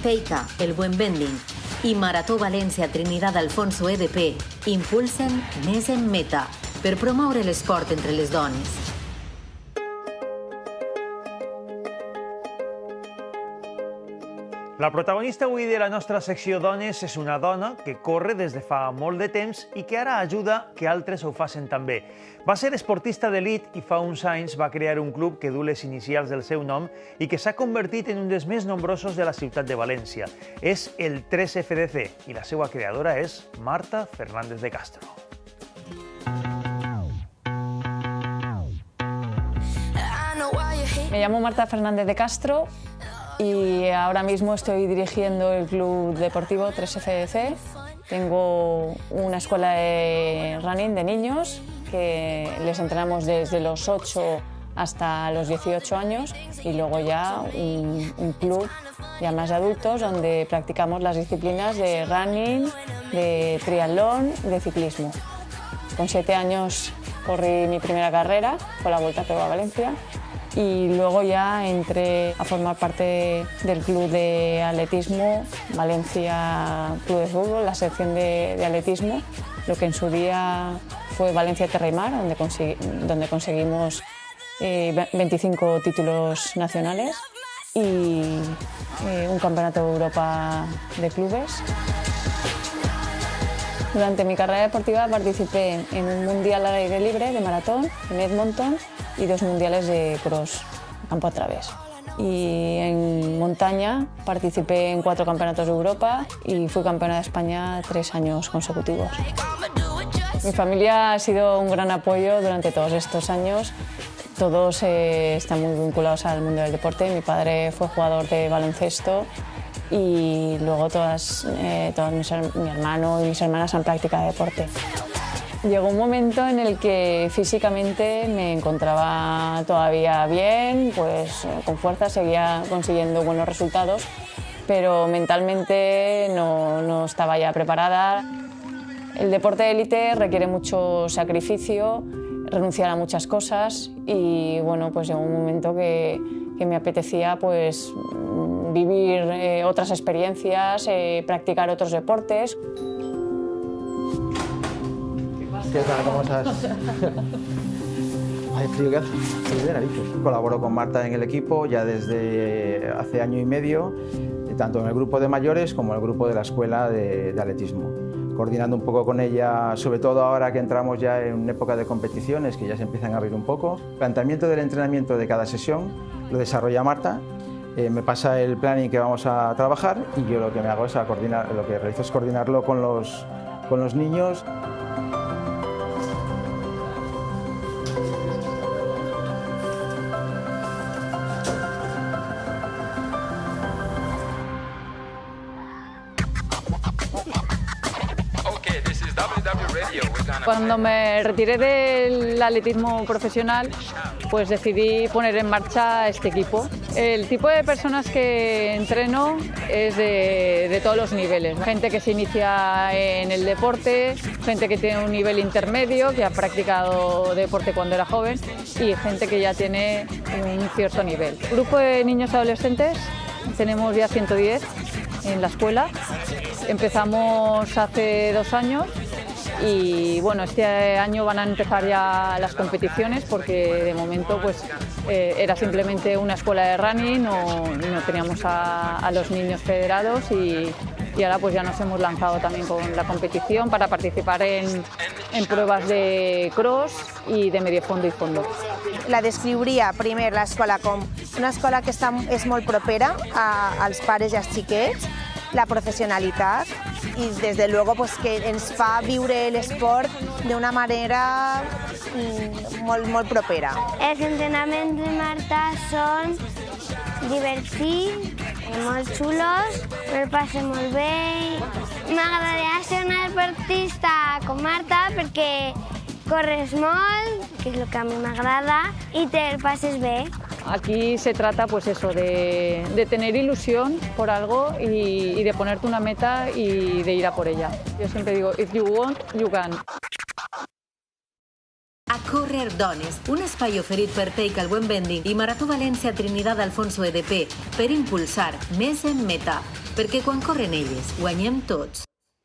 Teica, el Buen Vending, i Marató València Trinidad Alfonso EDP impulsen Més en Meta per promoure l'esport entre les dones. La protagonista avui de la nostra secció Dones és una dona que corre des de fa molt de temps i que ara ajuda que altres ho facin també. Va ser esportista d'elit i fa uns anys va crear un club que du les inicials del seu nom i que s'ha convertit en un dels més nombrosos de la ciutat de València. És el 3FDC i la seva creadora és Marta Fernández de Castro. Me llamo Marta Fernández de Castro y ahora mismo estoy dirigiendo el club deportivo 3FDC. Tengo una escuela de running de niños que les entrenamos desde los 8 hasta los 18 años y luego ya un club ya más de adultos donde practicamos las disciplinas de running, de triatlón, de ciclismo. Con 7 años corrí mi primera carrera, fue la Vuelta a Valencia. Y luego ya entré a formar parte del club de atletismo, Valencia Club de Fútbol, la sección de atletismo, lo que en su día fue Valencia Terra y Mar, donde conseguimos 25 títulos nacionales y un campeonato de Europa de clubes. Durante mi carrera deportiva participé en un mundial al aire libre de maratón en Edmonton y 2 mundiales de cross, campo a través. Y en montaña participé en 4 campeonatos de Europa y fui campeona de España 3 años consecutivos. Mi familia ha sido un gran apoyo durante todos estos años. Todos están muy vinculados al mundo del deporte. Mi padre fue jugador de baloncesto y luego mi hermano y mis hermanas han practicado deporte. Llegó un momento en el que físicamente me encontraba todavía bien, pues con fuerza seguía consiguiendo buenos resultados, pero mentalmente no estaba ya preparada. El deporte de élite requiere mucho sacrificio, renunciar a muchas cosas y bueno, pues llegó un momento que me apetecía pues vivir otras experiencias, practicar otros deportes. ¿Qué tal? ¿Cómo estás? Hay frío que hace. Frío de narices. Colaboro con Marta en el equipo ya desde hace año y medio, tanto en el grupo de mayores como en el grupo de la escuela de atletismo. Coordinando un poco con ella, sobre todo ahora que entramos ya en época de competiciones, que ya se empiezan a abrir un poco. El planteamiento del entrenamiento de cada sesión lo desarrolla Marta, me pasa el planning que vamos a trabajar y yo lo que me hago es lo que realizo es coordinarlo con los niños. Cuando me retiré del atletismo profesional, pues decidí poner en marcha este equipo. El tipo de personas que entreno es de todos los niveles. Gente que se inicia en el deporte, gente que tiene un nivel intermedio, que ha practicado deporte cuando era joven, y gente que ya tiene un cierto nivel. Grupo de niños adolescentes, tenemos ya 110 en la escuela. Empezamos hace 2 años. Y bueno, este año van a empezar ya las competiciones porque de momento pues era simplemente una escuela de running, no teníamos a los niños federados y ahora pues ya nos hemos lanzado también con la competición para participar en pruebas de cross i de medio fondo i fondo. La descriuria primer l'escola com una escola que és molt propera als pares i als xiquets, la professionalitat i des de luego pues, que ens fa viure l'esport d'una manera molt propera. Els entrenaments de Marta són divertits, molt xulos, me'l passo molt bé. M'agradaria ser una esportista com Marta perquè corres molt, que és el que a mi m'agrada, i te'l passes bé. Aquí se trata pues eso, de tener ilusión por algo y de ponerte una meta y de ir a por ella. Yo siempre digo, if you want, you can. A Córrer Dones, un espai oferit per Teica el Buen Vending i Marató València Trinidad Alfonso EDP per impulsar Més en Meta. perquè quan corren elles, guanyem tots.